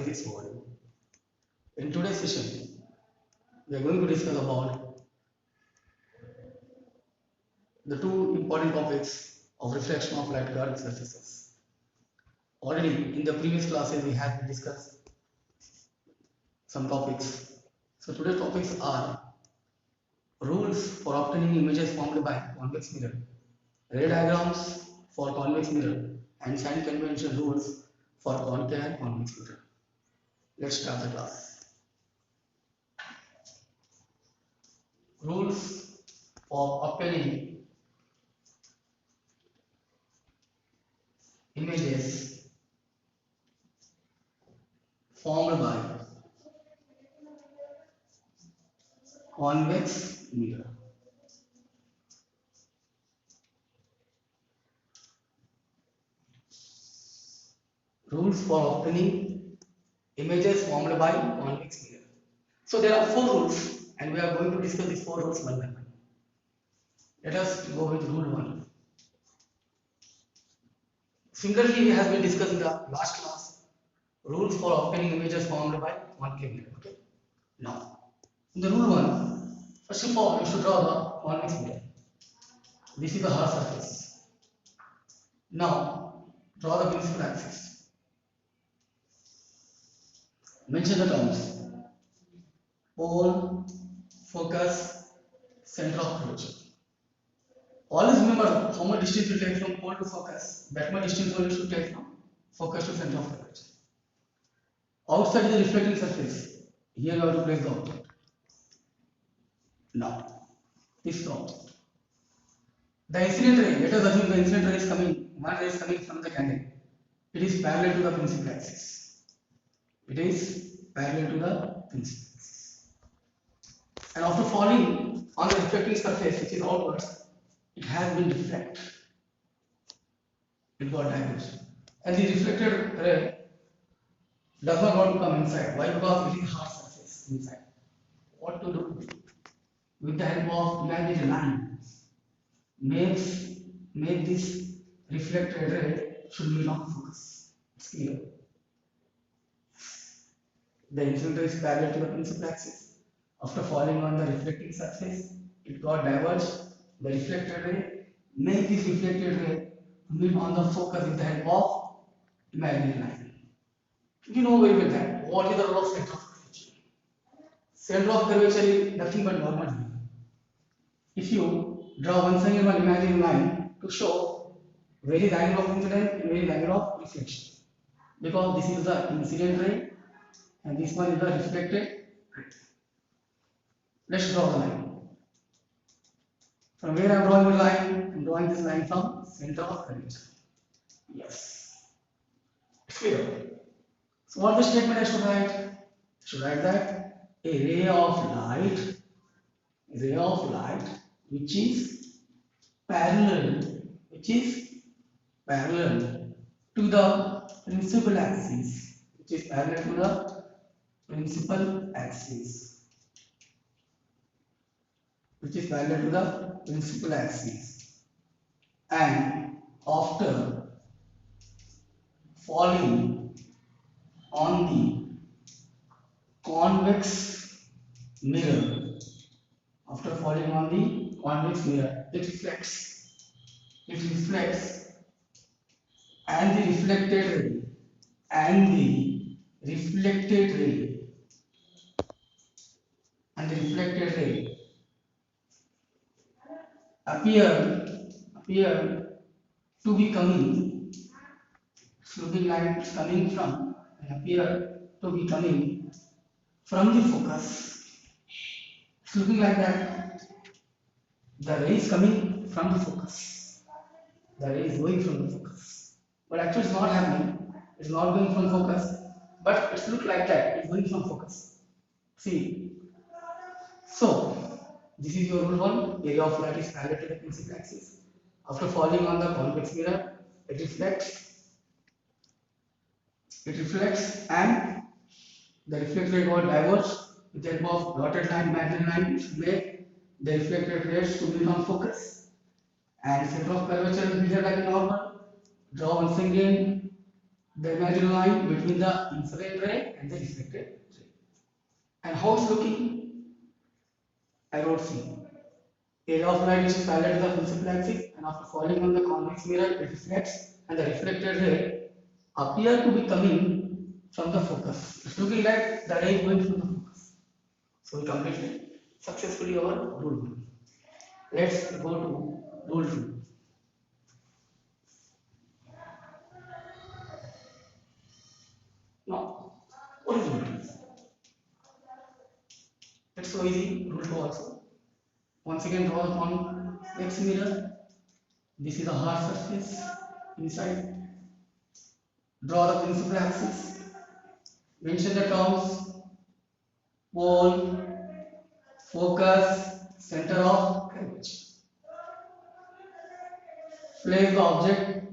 physics world. In today's session, we are going to discuss about the two important topics of reflection of light curved surfaces. Already in the previous classes, we have discussed some topics. So today's topics are rules for obtaining images formed by convex mirror, ray diagrams for convex mirror, and sign convention rules for concave convex mirror. Let's start the class. Rules for obtaining images formed by convex mirror. Rules for obtaining images formed by convex mirror. So there are four rules, and we are going to discuss these four rules one by one. Let us go with rule 1. Similarly, we have been discussed in the last class rules for obtaining images formed by concave mirror. Okay. Now, in the rule 1, first of all, you should draw the convex mirror. This is the hard surface. Now, draw the principal axis. Mention the terms: pole, focus, center of curvature. Always remember how much distance you take from pole to focus. That much distance you should take from focus to center of curvature. Outside is the reflecting surface. Here you have to place the object. Now, this object. The incident ray, let us assume the incident ray is coming, one ray is coming from the candle. It is parallel to the principal axis. It is parallel to the principal axis. And after falling on the reflecting surface, which is outwards, it has been reflected. It got diverged. And the reflected ray does not want to come inside. Why? Because it is hard surface inside. What to do? With the help of imaginary line, make this reflected ray should be not focus. It's clear. The incident ray is parallel to the principal axis. After falling on the reflecting surface, it got diverged. The reflected ray, make this reflected ray meet on the focus with the help of imaginary line. You know very well that what is the role of center of curvature? Center of curvature is nothing but normal view. If you draw one single one imaginary line to show where is angle of incidence and where is angle of reflection, because this is the incident ray and this one is the reflected ray. Let's draw the line. From where I am drawing the line? I am drawing this line from center of curvature. Yes. It's clear. So what the statement I should write? I should write that a ray of light which is parallel to the principal axis, and after falling on the convex mirror, it reflects, and the reflected ray appear to be coming, looking like it's coming from, and appear to be coming from the focus. It's looking like that the ray is coming from the focus. The ray is going from the focus. But actually it's not happening. It's not going from focus. But it's look like that. It's going from focus. See. So this is your rule 1. Area of light is parallel to the principal axis. After falling on the convex mirror, it reflects and the reflected ray got diverged with the help of dotted line, imaginary line to make the reflected rays to be on focus. And center of curvature is measured like normal. Draw once again the imaginary line between the incident ray and the reflected ray. And how it's looking? I wrote C. Area of light which is parallel to the principal axis, and after falling on the convex mirror, it reflects, and the reflected ray appear to be coming from the focus. It's looking like the ray is going from the focus. So we completed successfully our rule 1. Let's go to rule 2. Now, what is rule 2? It's so easy, rule 2 also. Once again, draw the convex mirror. This is a hard surface inside. Draw the principal axis. Mention the terms pole, focus, center of curvature. Place the object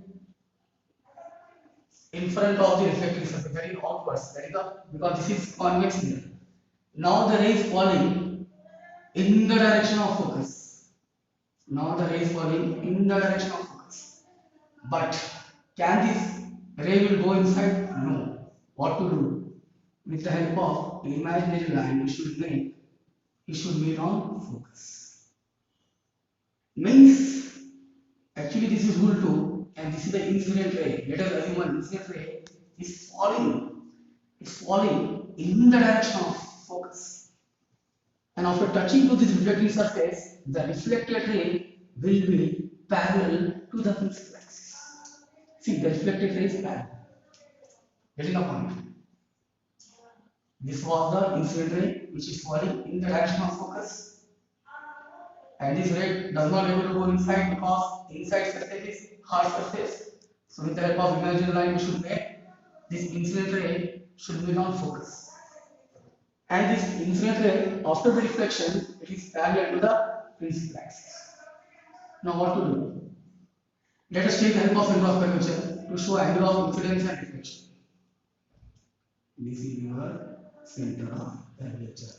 in front of the reflecting surface, that is outwards, that is the, because this is convex mirror. Now the ray is falling in the direction of focus. Now the ray is falling in the direction of focus. But can this ray will go inside? No. What to do? With the help of an imaginary line, it should meet on focus. Means actually this is rule 2 and this is the incident ray. Let us assume an incident ray is falling. It's falling in the direction of focus. And after touching to this reflecting surface, the reflected ray will be parallel to the principal axis. See, the reflected ray is parallel. Getting the point? This was the incident ray which is falling in the direction of focus. And this ray does not able to go inside because inside surface is hard surface. So with the help of imaginary line, we should make this incident ray should be on focus. And this incident ray, after the reflection, it is parallel to the principal axis. Now what to do? Let us take the help of center of curvature to show angle of incidence and reflection. This is your center of curvature.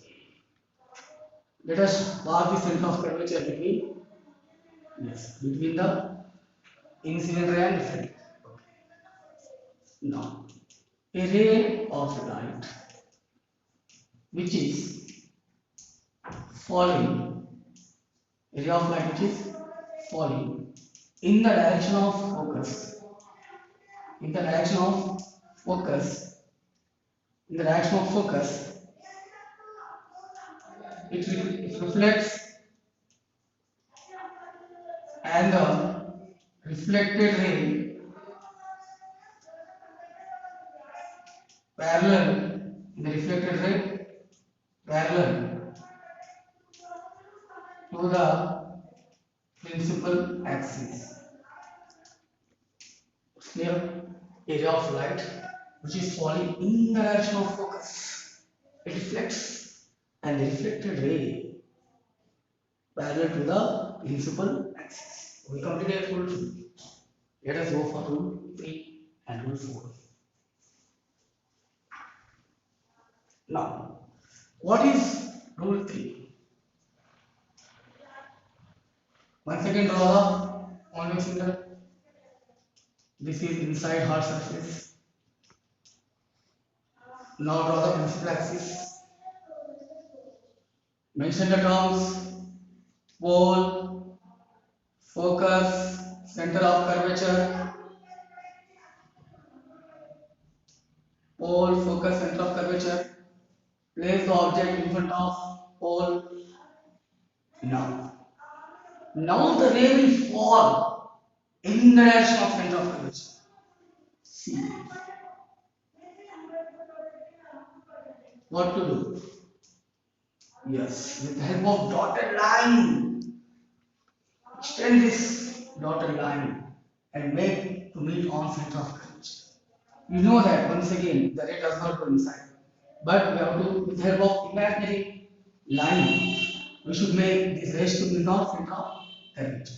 Let us mark the center of curvature between the incident ray and reflected. Now, a ray of light which is falling, a ray of light which is falling in the direction of focus, in the direction of focus, it reflects, and the reflected ray parallel to the principal axis. Clear? Area of light which is falling in the direction of focus, it reflects, and the reflected ray parallel to the principal axis. We completed rule 2. Let us go for rule 3 and rule 4. Now, what is rule 3? Once again, draw the convex mirror. This is inside hard surface. Now draw the principal axis. Mention the terms pole, focus, center of curvature. Pole, focus, center of curvature. Place the object in front of pole. Now the ray will fall in the direction of center of curvature. See what to do? Yes, with the help of dotted line, extend this dotted line and make to meet on center of curvature. You know that once again the ray does not go inside, but we have to, with the help of imaginary line, we should make this rays to meet on center of curvature.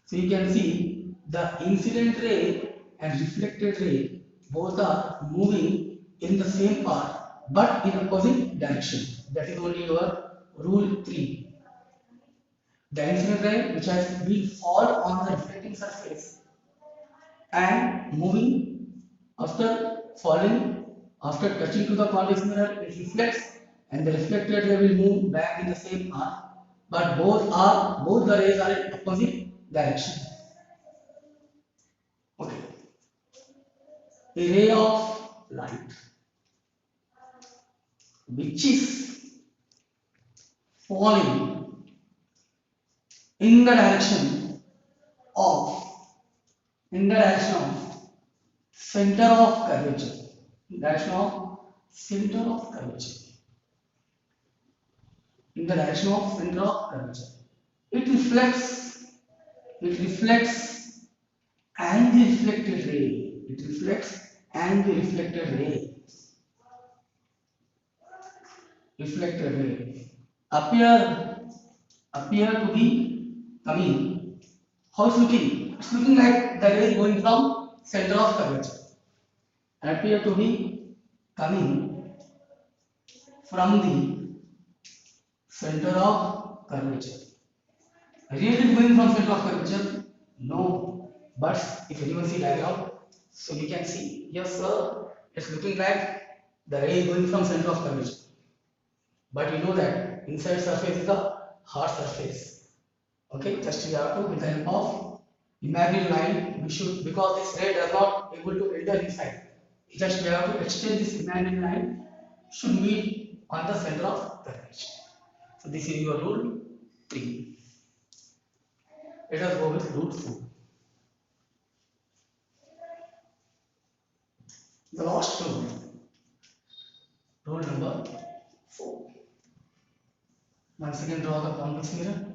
So you can see the incident ray and reflected ray both are moving in the same path but in opposite direction. That is only your rule 3. The incident ray which has been fall on the reflecting surface and moving after falling, after touching to the convex mirror, it reflects and the reflected ray will move back in the same path. But both the rays are in opposite direction. Okay. A ray of light which is falling in the direction of center of curvature. Direction of center of curvature. In the direction of center of curvature. It reflects and the reflected ray. It reflects and the reflected ray. Reflected ray appear to be coming. How it's looking? It's looking like the ray is going from center of curvature. Appear to be coming from the center of curvature. Really going from center of curvature? No. But if anyone see diagram, so we can see, yes sir, it's looking like the ray is going from center of curvature. But you know that inside surface is a hard surface. Okay, just we have to, with the help of imaginary line, we should, because this ray does not able to enter inside. Just we have to extend this imaginary line, should meet on the center of curvature. So this is your rule 3. Let us go with rule 4. The last rule, rule number 4. Once again draw the convex mirror.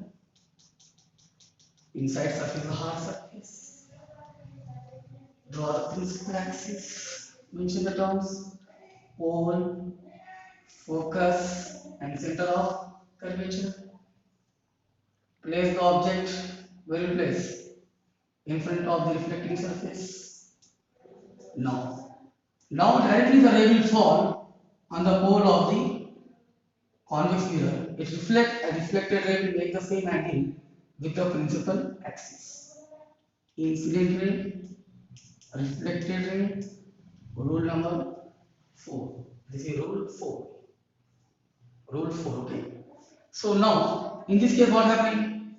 Inside surface is a hard surface. Draw the principal axis. Mention the terms pole, focus, and center of curvature. Place the object where you place, in front of the reflecting surface. Now directly the ray will fall on the pole of the convex mirror. It reflects and reflected ray will make the same angle with the principal axis. Incident ray, reflected ray, rule number 4. This is rule 4. Rule 4, okay. So now, in this case, what happened?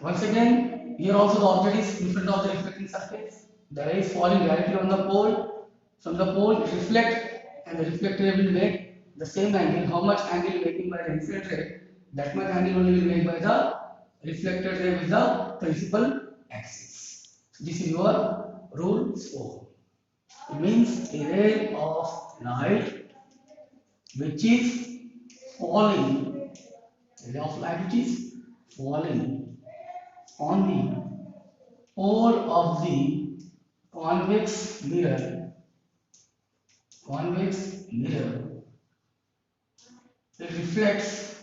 Once again, here also the object is in front of the reflecting surface. The ray is falling directly on the pole. From the pole, it reflects, and the reflected ray will make the same angle. How much angle making by the incident ray? That much angle only will make by the reflected ray with the principal axis. So this is your rule 4. It means a ray of light which is falling, a ray of light which is falling on the pole of the convex mirror. It reflects,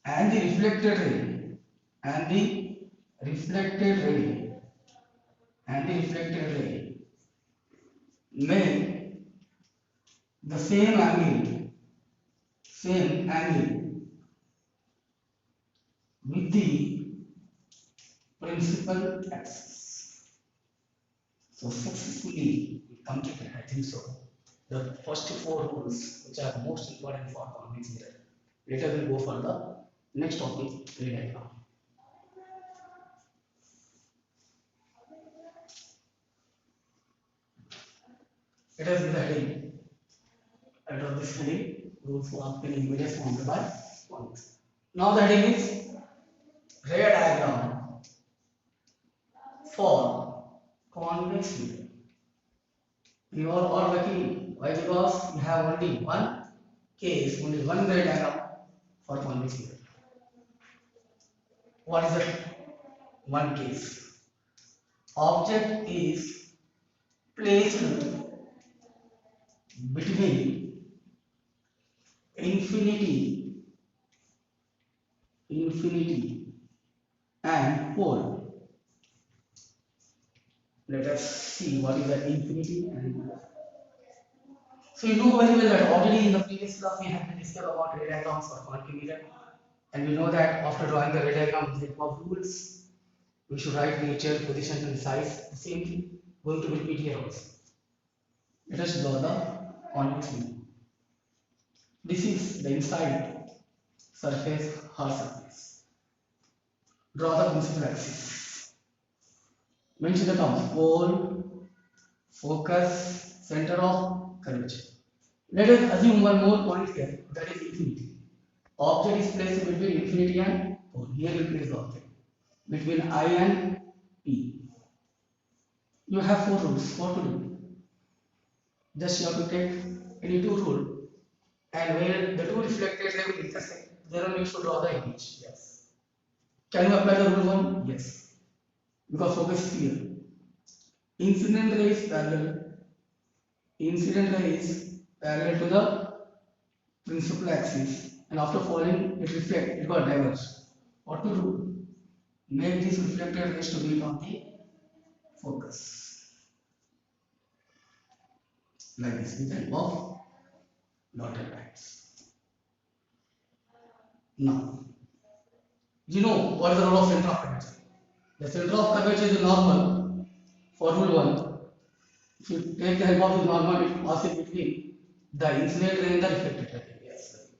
and the reflected ray, make the same angle with the principal axis. So successfully completed, I think so. The first 4 rules, which are most important for convex mirror. Later we'll go for the next topic, ray diagram. Let us give the heading. Under this heading, rules for obtaining images formed by convex. Now the heading is ray diagram for convex mirror. You are all lucky. Why? Because you have only one case, only one ray diagram for convex mirror. What is that one case? Object is placed between infinity and pole. Let us see what is that infinity and pole. So you know very well that already in the previous class we have discussed about ray diagrams for convex mirror, and we know that after drawing the ray diagram with the help of rules, we should write nature, position, and size. The same thing. going to repeat here also. Let us draw the convex mirror. This is the inside surface, hard surface. Draw the principal axis. Mention the terms pole, focus, center of curvature. Let us assume one more point here, that is infinity. Object is placed between infinity and pole. Here we place the object between I and P. You have four rules. What to do? Just you have to take any two rule, and where the two reflected ray will intersect, there only you should draw the image. Yes. Can you apply the rule one? Yes. Because focus is clear. Incident ray is parallel. Incident ray is parallel to the principal axis, and after falling, it reflects. It got diverged. What to do? Make this reflected rays to be on the focus, like this with the help of dotted lines. Now, you know what is the role of center of curvature. The center of curvature is normal for rule 1. If you take the help of the normal, it passes between the incident ray and the reflected ray. Yes.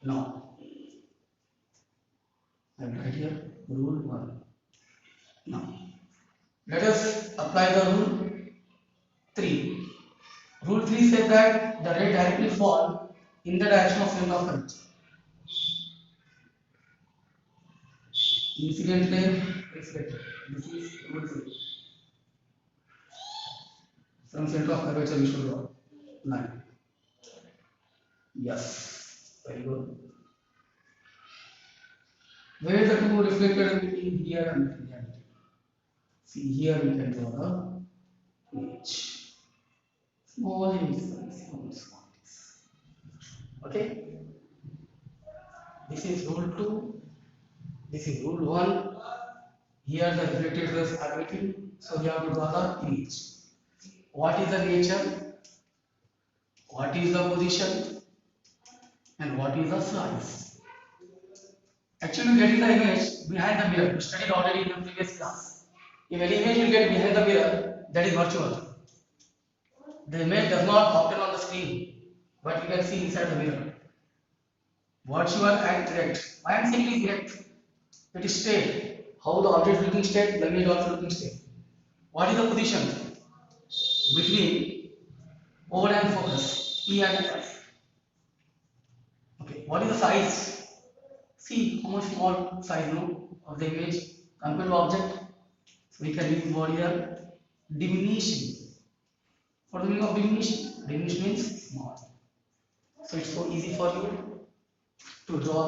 Now, I will write here rule 1. Now, let us apply the rule 3. Rule 3 says that the ray directly fall in the direction of center of curvature. Incident ray, reflected. This is rule 3. From center of curvature we should draw line. Yes, very good. Where is the two reflected between here and here? See, here we can draw the image. Small image, small. Okay? This is rule 2. This is rule 1. Here the reflected rays are meeting, so we have to draw the image. What is the nature? What is the position? And what is the size? Actually, getting the image behind the mirror, we studied already in the previous class. If an image you get behind the mirror, that is virtual. The image does not appear on the screen, but you can see inside the mirror. Virtual and direct. I am saying it is direct. It is straight. How the object is looking straight, the image also looking straight. What is the position between pole and focus, P and F? Okay. What is the size? See how much small size of the image compared to object. So we can use what here? Diminution. What is the meaning of diminution? Diminution means small. So it's so easy for you to draw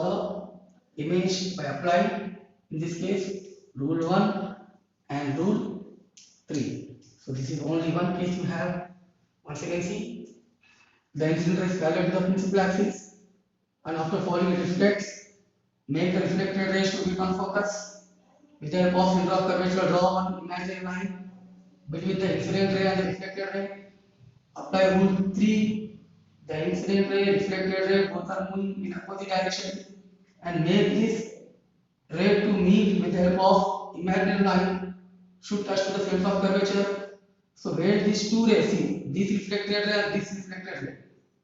the image by applying, in this case, rule 1 and rule 3. So this is only one case you have. Once again, see, the incident ray is parallel to the principal axis, and after falling it reflects. Make the reflected rays to be on focus. With the help of center of curvature, draw one imaginary line between the incident ray and the reflected ray. Apply rule 3. The incident ray, reflected ray, both are moving in opposite direction, and make this ray to meet with the help of imaginary line should touch to the center of curvature. So where these two rays, see, this reflected ray and this reflected ray,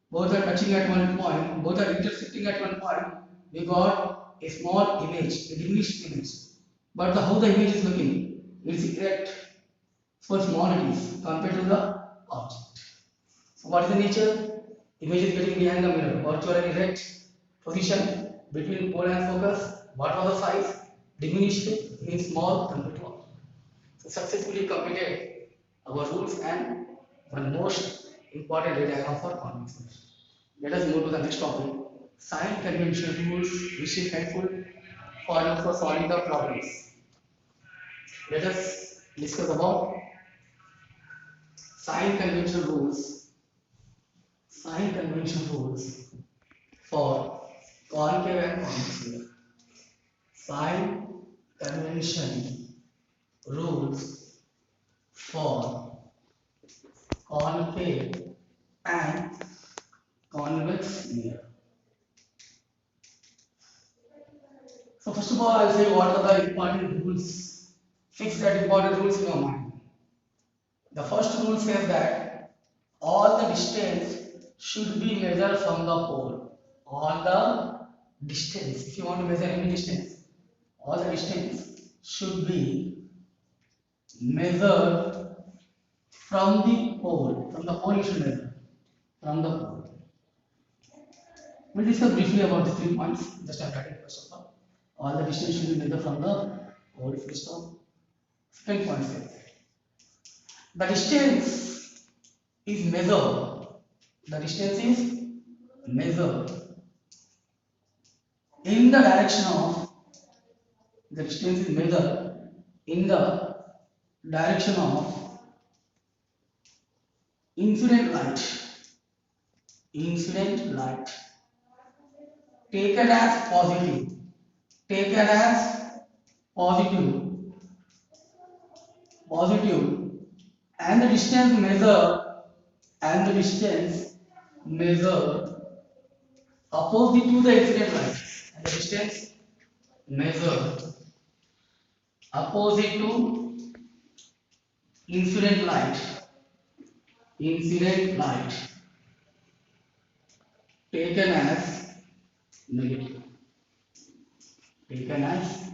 both are touching at one point, both are intersecting at one point, we got a small image, a diminished image. But how the image is looking, it is erect, so small it is compared to the object. So what is the nature? Image is getting behind the mirror, virtual and erect. Position between pole and focus. What was the size? Diminished means small compared to object. So successfully completed our rules and one most important ray diagram for convex mirror. Let us move to the next topic. Sign convention rules which is helpful for you for solving the problems. Let us discuss about sign convention rules. Sign convention rules for concave and convex mirror. Sign convention rules for concave and convex mirror. So first of all, I'll say what are the important rules. Fix that important rules in your mind. The first rule says that all the distance should be measured from the pole. All the distance, if you want to measure any distance, all the distance should be measured from the pole. From the pole you should measure. From the pole. We'll discuss briefly about the 3 points. Just I'm writing first of all. All the distance should be measured from the pole. Full stop. Second point says the distance is measured. The distance is measured in the direction of the distance is measured in the direction of incident light. Incident light taken as positive. Taken as positive. Positive and the distance measured opposite to the incident light and the distance measured opposite to incident light taken as negative. Taken as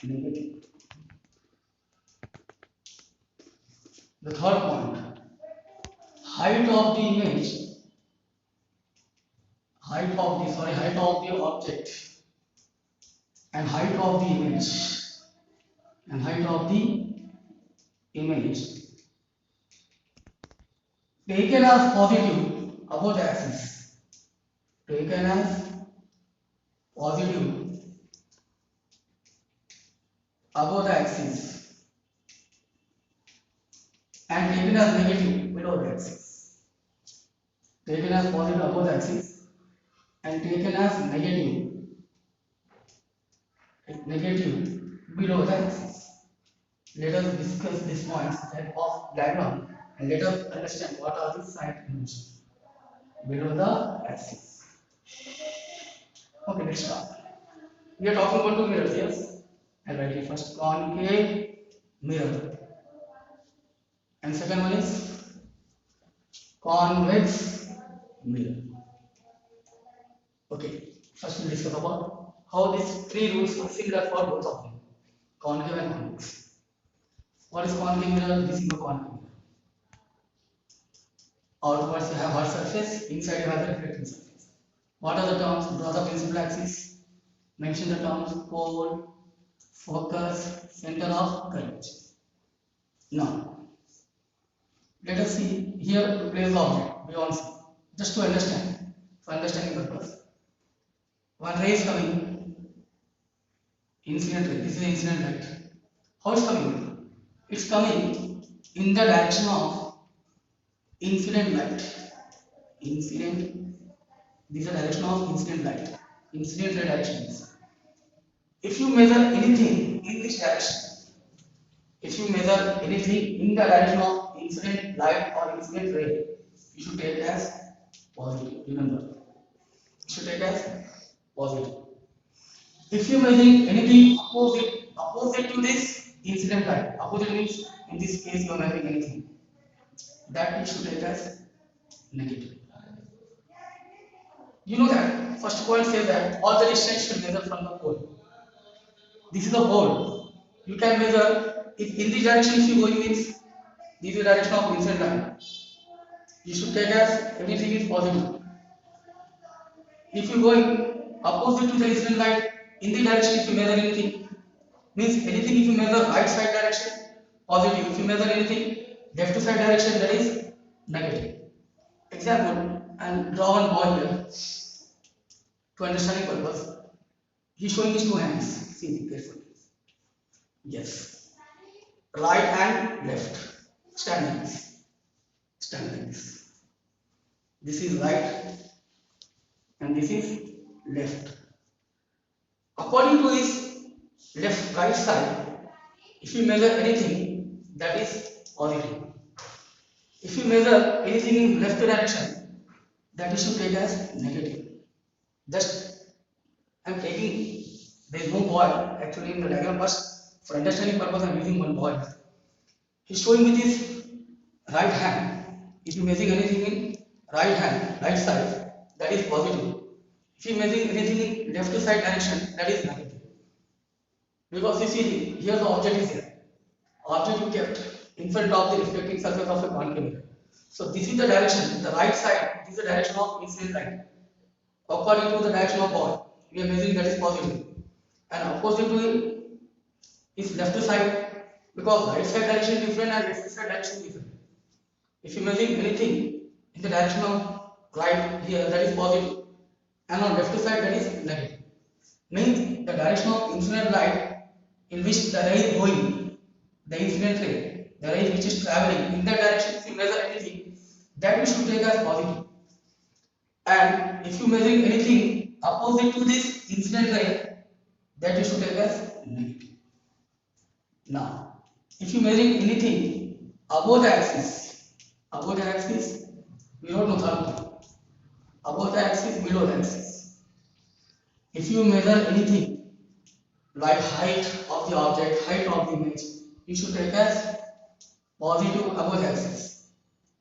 negative. The third point, height of the image, height of the object and height of the image taken as positive above the axis. Taken as positive above the axis and taken as negative below the axis. Taken as positive above the axis and taken as negative below the axis. Let us discuss these points of diagram and let us understand what are the side dimensions below the axis. Okay, let's start. We are talking about two mirrors, yes? I'll write it first, concave mirror. And second one is convex mirror. Okay, first we'll discuss about how these three rules are similar for both of them, concave and convex. What is concave mirror? This is the concave mirror. Outwards you have hard surface, inside you have the reflecting surface. What are the terms? Draw the principal axis. Mention the terms pole, focus, center of curvature. Now, let us see here to place the object beyond C. Just to understand, for understanding purpose. One ray is coming, incident ray. This is incident light. How it's coming? It's coming in the direction of incident light. Incident. This is the direction of incident light. Incident ray directions. If you measure anything in this direction, if you measure anything in the direction of incident light or incident ray, you should take as positive. Remember, you should take as positive. If you measure anything opposite to this incident light, opposite means in this case you are measuring anything, that you should take as negative. You know that first point says that all the distance should measure from the pole. This is the pole. You can measure if in this direction if you going means this is the direction of incident line. You should take as everything is positive. If you going opposite to the incident line in the direction if you measure anything means anything if you measure right side direction positive. If you measure anything left side direction that is negative. Example, and draw one ball here to understanding purpose. He is showing his two hands. See carefully. Yes. Right and left. Stand like this. Stand like this. This is right and this is left. According to his right side, if you measure anything, that is positive. If you measure anything in left direction, that you should take as negative. Just I am taking, there is no ball actually in the diagram, but for understanding purpose I am using one ball. He's showing with his right hand. If you measuring anything in right hand, right side, that is positive. If you measuring anything in left side direction, that is negative. Because you see here the object is here. Object you kept in front of the reflecting surface of a concave mirror. So this is the direction, the right side, this is the direction of incident light. According to the direction of ball, we are measuring that is positive. And opposite to it is left side because right side direction is different and left side direction is different. If you measure anything in the direction of right here, that is positive, and on left side that is negative. Means the direction of incident light in which the ray is going, the incident ray, the ray which is traveling in that direction, if you measure anything, that we should take as positive. And if you measure anything opposite to this incident ray, that you should take as negative. Now, if you measure anything above the axis, we don't know thermal. Above the axis, below the axis. If you measure anything like height of the object, height of the image, you should take as positive above the axis.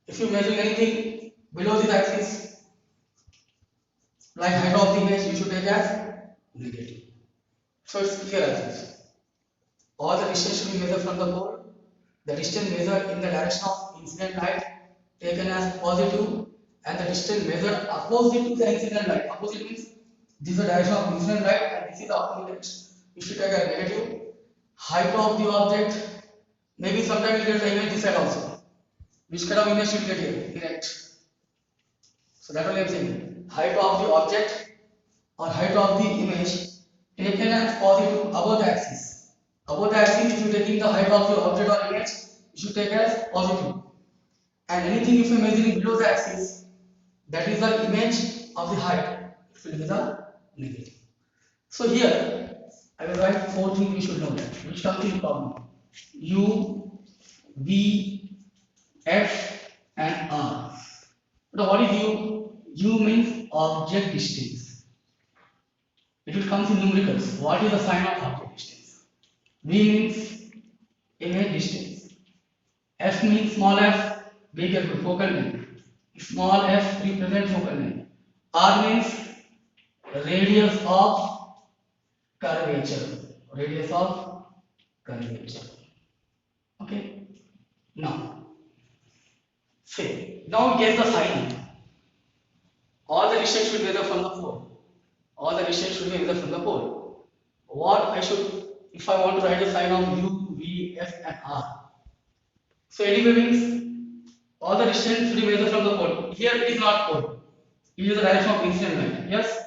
If you measure anything below this axis, like height of the image, you should take as negative. So it's clear as this. All the distance should be measured from the pole. The distance measured in the direction of incident light taken as positive, and the distance measured opposite to the incident light. Opposite means this is the direction of incident light and this is the opposite direction. You should take a negative. Height of the object, maybe sometimes you get the image this side also. Which kind of image you get here? Direct. So that only I am saying. Height of the object or height of the image taken as positive above the axis. Above the axis, if you taking the height of the object or image, you should take as positive. And anything if you are measuring below the axis, that is the image of the height, it will be the negative. So here, I will write 4 things we should know that. Which comes in problem? U, V, F and R. Now what is U? U means object distance. It will come in numericals. What is the sign of object distance? V means image distance. F means small f, big F focal length. Small f represents focal length. R means radius of curvature. Radius of curvature. Okay. Now, say, now guess the sign. All the distance should be measured from the pole. All the distance should be measured from the pole. What I should, if I want to write the sign of U, V, F and R. So anyway means all the distance should be measured from the pole. Here it is not pole. It is the direction of incident light. Yes?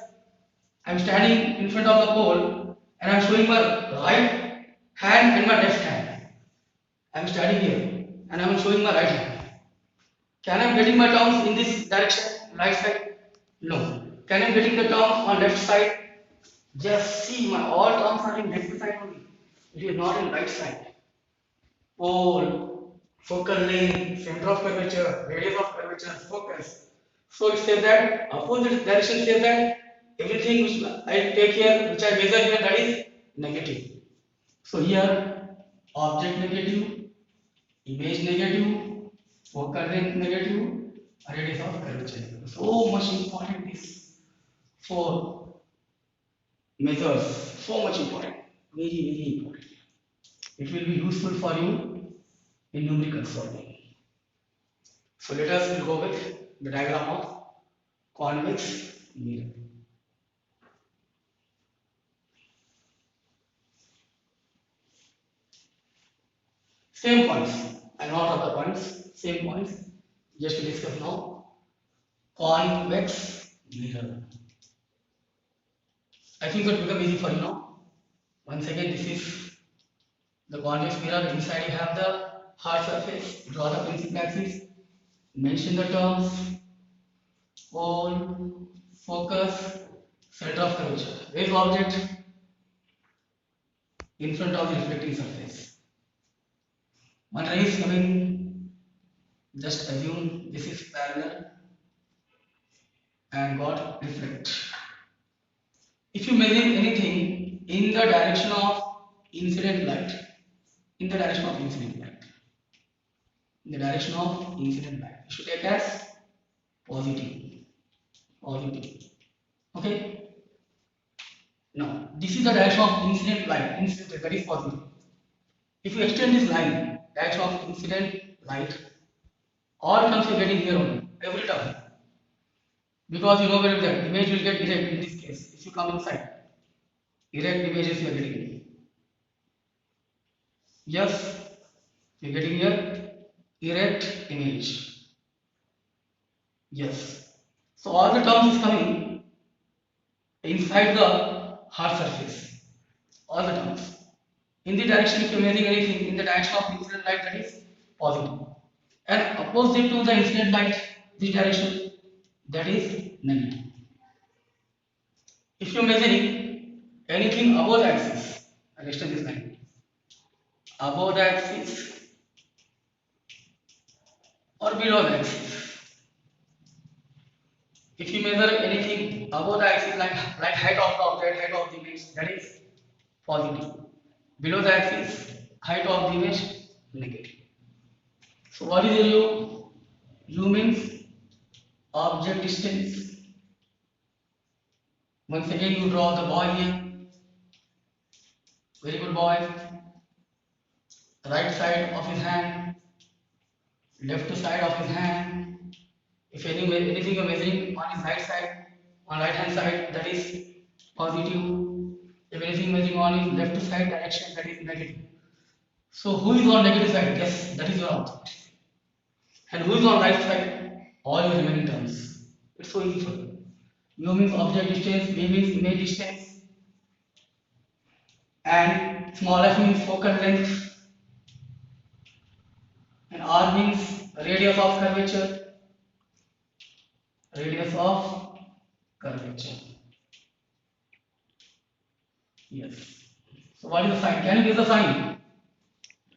I am standing in front of the pole and I am showing my right hand and my left hand. I am standing here and I am showing my right hand. Can I am getting my terms in this direction, right side? No. Can I am getting the terms on left side? Just see, my all terms are in left side only. It is not in right side. Pole, focal length, center of curvature, radius of curvature, focus. So it says that opposite direction says that everything which I take here, which I measure here, that is negative. So here object negative, image negative, focal length negative, radius of curvature negative. So much important this 4 measures. So much important. Very important. It will be useful for you in numerical solving. So let us go with the diagram of convex mirror. Same points and not other points, same points. Just to discuss now. Convex mirror. I think it will become easy for you now. Once again, this is the convex mirror. Inside you have the hard surface. Draw the principal axis. Mention the terms. Pole, focus, center of curvature. Where is the object? In front of the reflecting surface. One ray is coming. Just assume this is parallel and got reflect. If you measure anything in the direction of incident light, in the direction of incident light. You should take as positive. Positive. Okay? Now, this is the direction of incident light. Incident that is positive. If you extend this line, direction of incident light, all terms you are getting here only, every term. Because you know very well that image will get erect in this case. If you come inside, erect images you are getting. Yes, you are getting here erect image. Yes. So all the terms is coming inside the hard surface. All the terms. In the direction, if you are measuring anything in the direction of incident light, that is positive. And opposite to the incident light, this direction, that is negative. If you are measuring anything above the axis, I'll extend this line. Above the axis or below the axis. If you measure anything above the axis, like height of the object, height of the image, that is positive. Below the axis, height of the image, negative. So what is the U? U means object distance. Once again, you draw the boy here. Very good boy. Right side of his hand, left side of his hand. If anything you're measuring on his right side, on right hand side, that is positive. If anything measuring on his left side direction, that is negative. So who is on negative side? Yes, that is your object. And who is on right side? All your remaining terms. It's so easy for you. U means object distance, V means image distance, and small f means focal length, and R means radius of curvature. Radius of curvature. Yes. So what is the sign? Can you give the sign?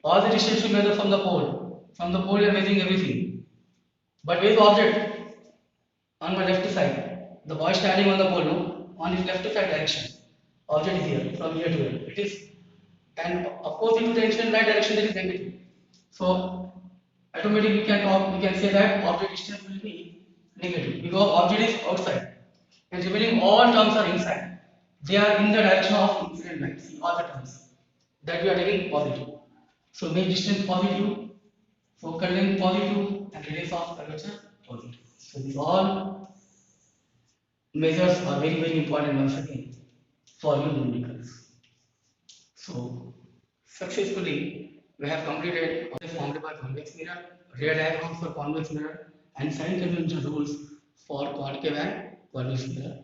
All the distance you measure from the pole. From the pole you are measuring everything. But where is the object? On my left side. The boy standing on the pole, no? On his left side direction. Object is here, from here to here. It is, and opposite to the direction, right direction, that is negative. So automatically we can say that object distance will be negative because object is outside and remaining all terms are inside. They are in the direction of incident light. See all the terms that we are taking positive. So make distance positive, focal length positive, and radius of curvature positive. So these all measures are very important once again for your numericals. So successfully we have completed the formula by convex mirror, real diagrams for convex mirror, and sign convention rules for concave and convex mirror.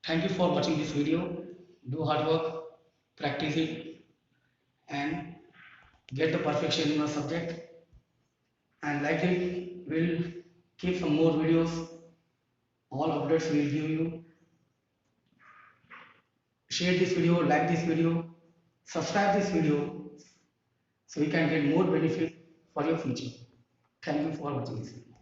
Thank you for watching this video. Do hard work, practice it, and get the perfection in your subject. And likely we'll keep some more videos. All updates we'll give you. Share this video, like this video, subscribe this video so you can get more benefit for your future. Thank you for watching this video.